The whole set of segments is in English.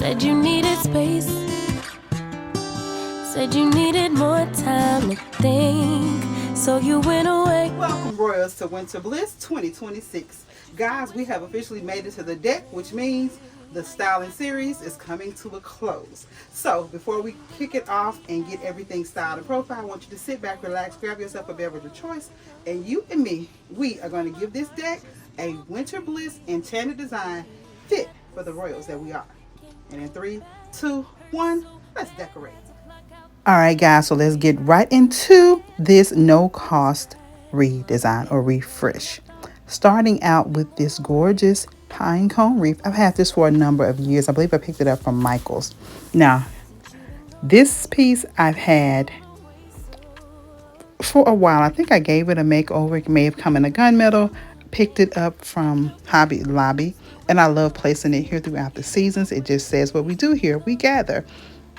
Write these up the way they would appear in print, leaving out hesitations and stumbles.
Said you needed space, said you needed more time to think, so you went away. Welcome, Royals, to Winter Bliss 2026. Guys, we have officially made it to the deck, which means the styling series is coming to a close. So, before we kick it off and get everything styled and profile, I want you to sit back, relax, grab yourself a beverage of choice, and you and me, we are going to give this deck a Winter Bliss enchanted design fit for the Royals that we are. And in 3, 2, 1, let's decorate. All right, guys, so let's get right into this no-cost redesign or refresh. Starting out with this gorgeous pine cone wreath. I've had this for a number of years. I believe I picked it up from Michael's. Now, this piece I've had for a while. I think I gave it a makeover. It may have come in a gunmetal. Picked it up from Hobby Lobby, and I love placing it here throughout the seasons. It just says what we do here. We gather.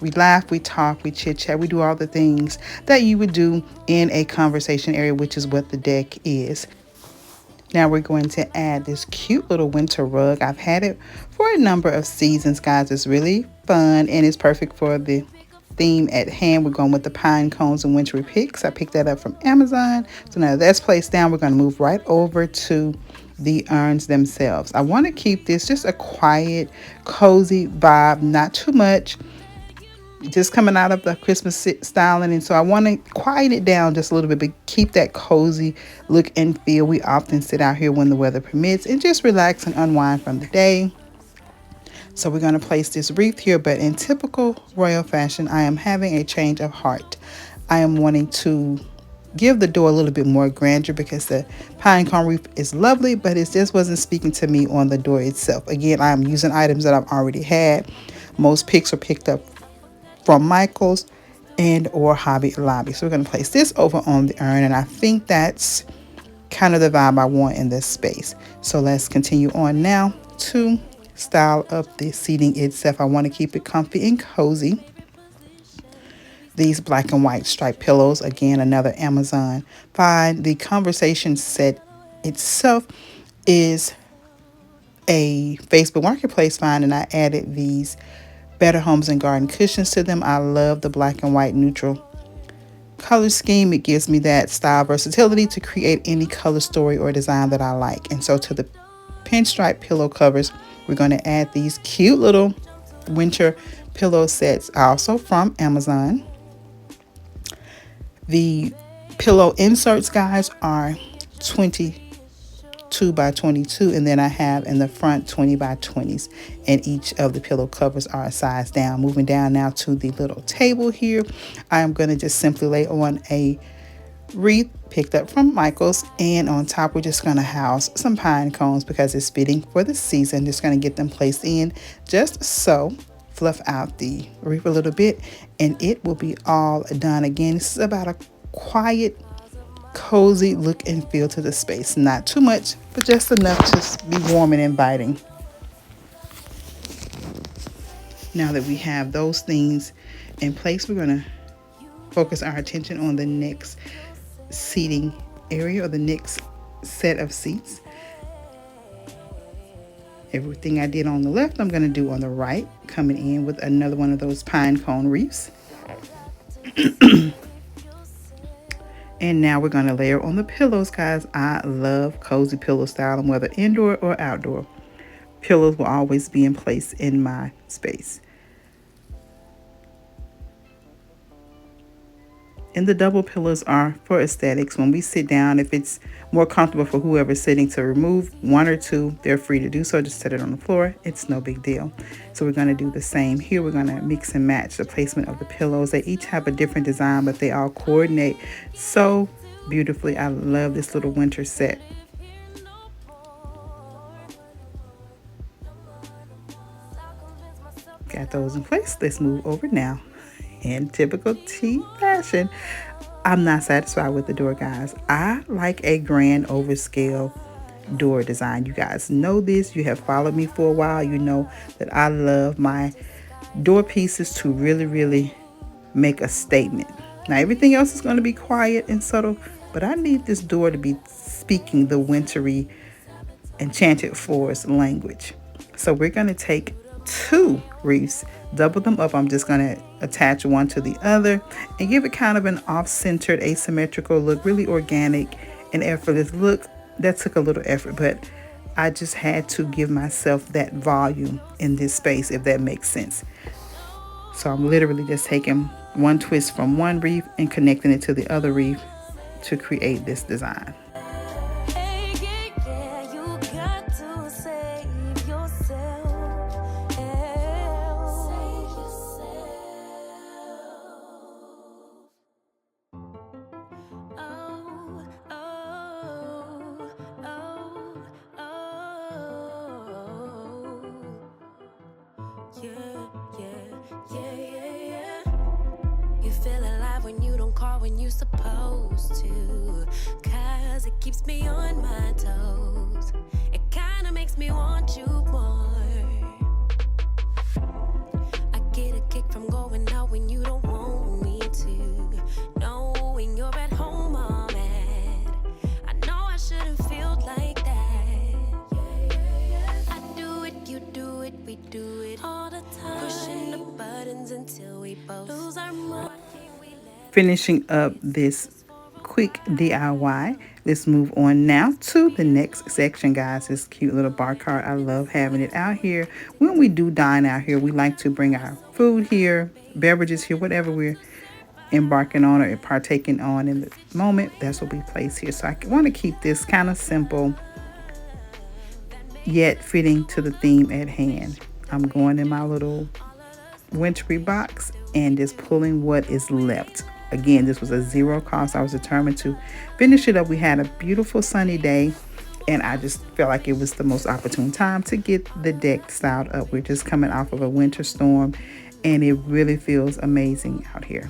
We laugh, we talk, we chit chat, we do all the things that you would do in a conversation area, which is what the deck is. Now we're going to add this cute little winter rug. I've had it for a number of seasons, guys. It's really fun and it's perfect for the theme at hand. We're going with the pine cones and wintry picks. I picked that up from Amazon. So now that's placed down. We're going to move right over to the urns themselves. I want to keep this just a quiet, cozy vibe, not too much. Just coming out of the Christmas styling, and so I want to quiet it down just a little bit, but keep that cozy look and feel. We often sit out here when the weather permits and just relax and unwind from the day. So we're going to place this wreath here, but in typical royal fashion, I am having a change of heart. I am wanting to give the door a little bit more grandeur because the pine cone wreath is lovely, but it just wasn't speaking to me on the door itself. Again, I am using items that I've already had. Most picks are picked up from Michael's and or Hobby Lobby. So we're going to place this over on the urn, and I think that's kind of the vibe I want in this space. So let's continue on now to style up the seating itself. I want to keep it comfy and cozy. These black and white striped pillows, again, another Amazon find. The conversation set itself is a Facebook Marketplace find, and I added these Better Homes and Garden cushions to them. I love the black and white neutral color scheme. It gives me that style versatility to create any color story or design that I like. And so to the pinstripe pillow covers, we're going to add these cute little winter pillow sets, also from Amazon. The pillow inserts, guys, are 22 by 22, and then I have in the front 20 by 20s, and each of the pillow covers are a size down. Moving down now to the little table here, I am going to just simply lay on a wreath picked up from Michael's, and on top we're just going to house some pine cones because it's fitting for the season. Just going to get them placed in just so. Fluff out the wreath a little bit and it will be all done. Again, this is about a quiet, cozy look and feel to the space. Not too much, but just enough to be warm and inviting. Now that we have those things in place, we're going to focus our attention on the next seating area or the next set of seats. Everything I did on the left, I'm going to do on the right, coming in with another one of those pine cone wreaths. And now we're going to layer on the pillows, guys. I love cozy pillow styling, whether indoor or outdoor. Pillows will always be in place in my space. And the double pillows are for aesthetics. When we sit down, if it's more comfortable for whoever's sitting to remove one or two, they're free to do so. Just set it on the floor. It's no big deal. So we're going to do the same here. We're going to mix and match the placement of the pillows. They each have a different design, but they all coordinate so beautifully. I love this little winter set. Got those in place. Let's move over now. In typical tea fashion, I'm not satisfied with the door, guys. I like a grand overscale door design. You guys know this. You have followed me for a while. You know that I love my door pieces to really make a statement. Now, everything else is going to be quiet and subtle, but I need this door to be speaking the wintry enchanted forest language. So we're going to take 2 wreaths, double them up. I'm just going to attach one to the other and give it kind of an off-centered, asymmetrical look, really organic and effortless look. That took a little effort, but I just had to give myself that volume in this space, if that makes sense. So I'm literally just taking one twist from one wreath and connecting it to the other wreath to create this design. Hey, yeah, you got to save yourself. Save yourself. Oh, oh, oh, oh. Yeah. You feel alive when you don't call when you supposed to. Cause it keeps me on my toes. It kinda makes me want you more. I get a kick from going out when you don't want me to. Knowing you're at home all mad. I know I shouldn't feel like that. I do it, you do it, we do it all the time. Pushing the buttons until we both lose our mind. Finishing up this quick DIY, let's move on now to the next section, guys. This cute little bar cart. I love having it out here. When we do dine out here, we like to bring our food here, beverages here, whatever we're embarking on or partaking on in the moment. That's what we place here. So I want to keep this kind of simple yet fitting to the theme at hand. I'm going in my little wintry box and just pulling what is left. Again, this was a zero cost. I was determined to finish it up. We had a beautiful sunny day, and I just felt like it was the most opportune time to get the deck styled up. We're just coming off of a winter storm, and it really feels amazing out here.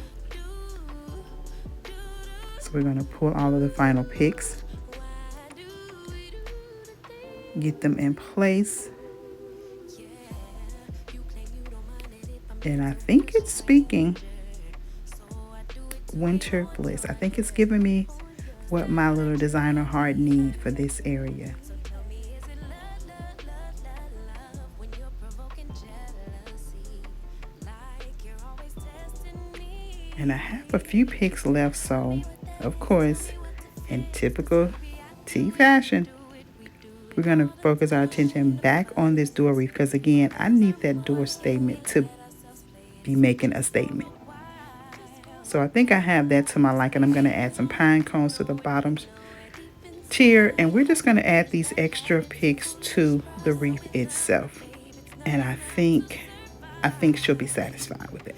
So we're going to pull all of the final picks, get them in place. And I think it's speaking winter bliss. I think it's giving me what my little designer heart needs for this area. And I have a few picks left, so of course, in typical tea fashion, we're going to focus our attention back on this door wreath, because again, I need that door statement to be making a statement. So I think I have that to my liking. I'm going to add some pine cones to the bottom tier, and we're just going to add these extra picks to the wreath itself. And I think she'll be satisfied with that.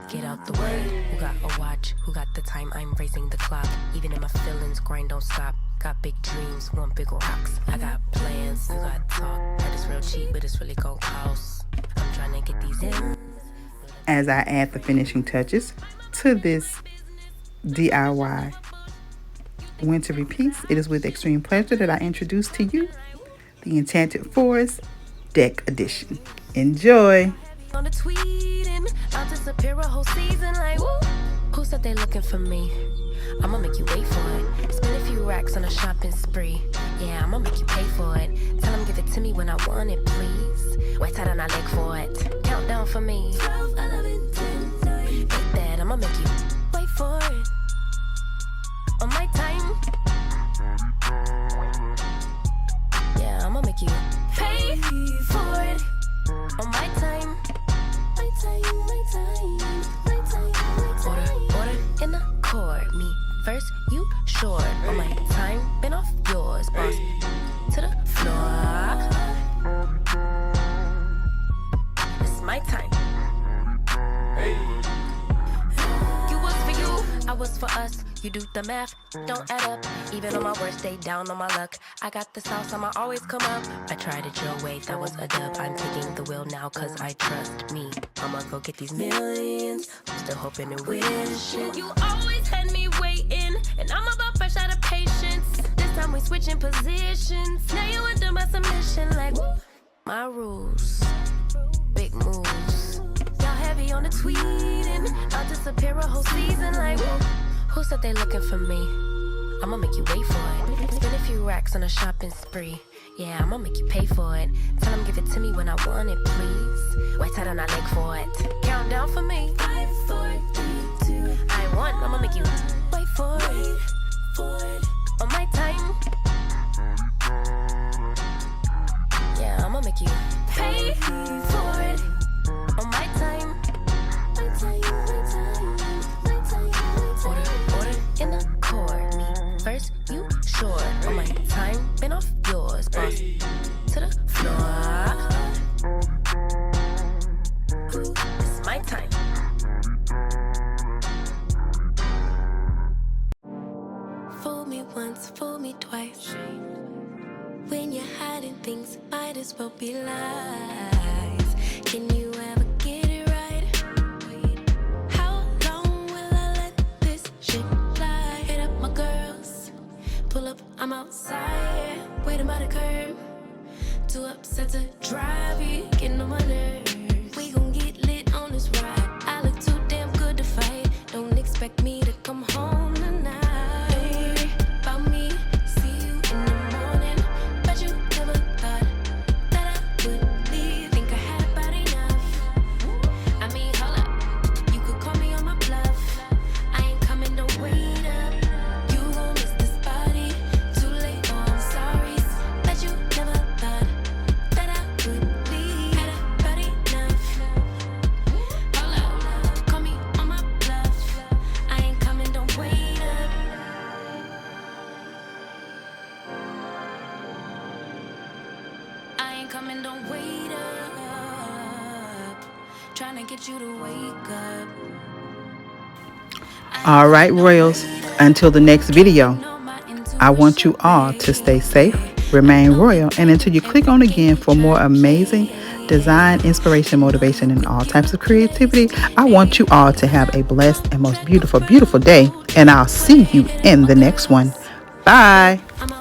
Get out the way, who got a watch, who got the time, I'm raising the clock. Even in my feelings, grind don't stop. Got big dreams, want big rocks. I got plans, you got talk. That is real cheap, but it's really gon' cost. I'm trying to get these in. As I add the finishing touches to this DIY wintry piece, it is with extreme pleasure that I introduce to you the Enchanted Forest Deck Edition. Enjoy! On the tweeting, I'll disappear a whole season like, woo. Who said they looking for me? I'ma make you wait for it. Spend a few racks on a shopping spree. Yeah, I'ma make you pay for it. Tell them give it to me when I want it, please. Wait tight on my leg for it. Countdown for me. 12, 11, 10, 9. Ain't that I'ma make you wait for it. On my time. pay for it on my time. My time, my time, my time, my time. Order in the court. Me first, you short on my time. Been off yours, boss. To the floor. It's my time. You was for you, I was for us. You do the math, don't add up. Even on my worst day, down on my luck. I got the sauce, I'ma always come up. I tried it your way, that was a dub. I'm taking the wheel now, cause I trust me. I'ma go get these millions. I'm still hoping and wishing. You always had me waiting, and I'm about fresh out of patience. This time we switching positions. Now you under my submission, like woo. My rules, big moves. Y'all heavy on the tweeting. I'll disappear a whole season, like woo. Who said they looking for me? I'ma make you wait for it. Spend a few racks on a shopping spree. Yeah, I'ma make you pay for it. Tell them give it to me when I want it, please. Wait till I leg for it. Count down for me. 5, 4, 3, 2. I want, I'ma make you wait for it. On my time. Yeah, I'ma make you pay for it. On my time. My time, my time, my time, my time. Order in the court. Me first, you short on my time. Been off yours, boss. To the floor. Ooh, it's my time. Fool me once, fool me twice. When you're hiding things, might as well be lies. Can you ever get it right? How long will I let this shit fly? Hit up my girls, pull up, I'm outside, waiting by the curb. Too upset to drive it, getting on my nerves. We gon' get lit on this ride. I look too damn good to fight. Don't expect me to come home tonight. About me, see you in the morning. Bet you never thought that I would leave. Think I had about enough. I mean, hold up, you could call me on my bluff. I ain't coming, don't wait up. You gon' miss this body. Too late, oh I'm sorry. Bet you never thought that I would leave. Had about enough. Hold up, call me on my bluff. I ain't coming, don't wait up. I ain't coming, don't wait up. Trying to get you to wake up. All right, Royals, until the next video, I want you all to stay safe, remain royal, and until you click on again for more amazing design, inspiration, motivation, and all types of creativity, I want you all to have a blessed and most beautiful, beautiful day, and I'll see you in the next one. Bye. I'm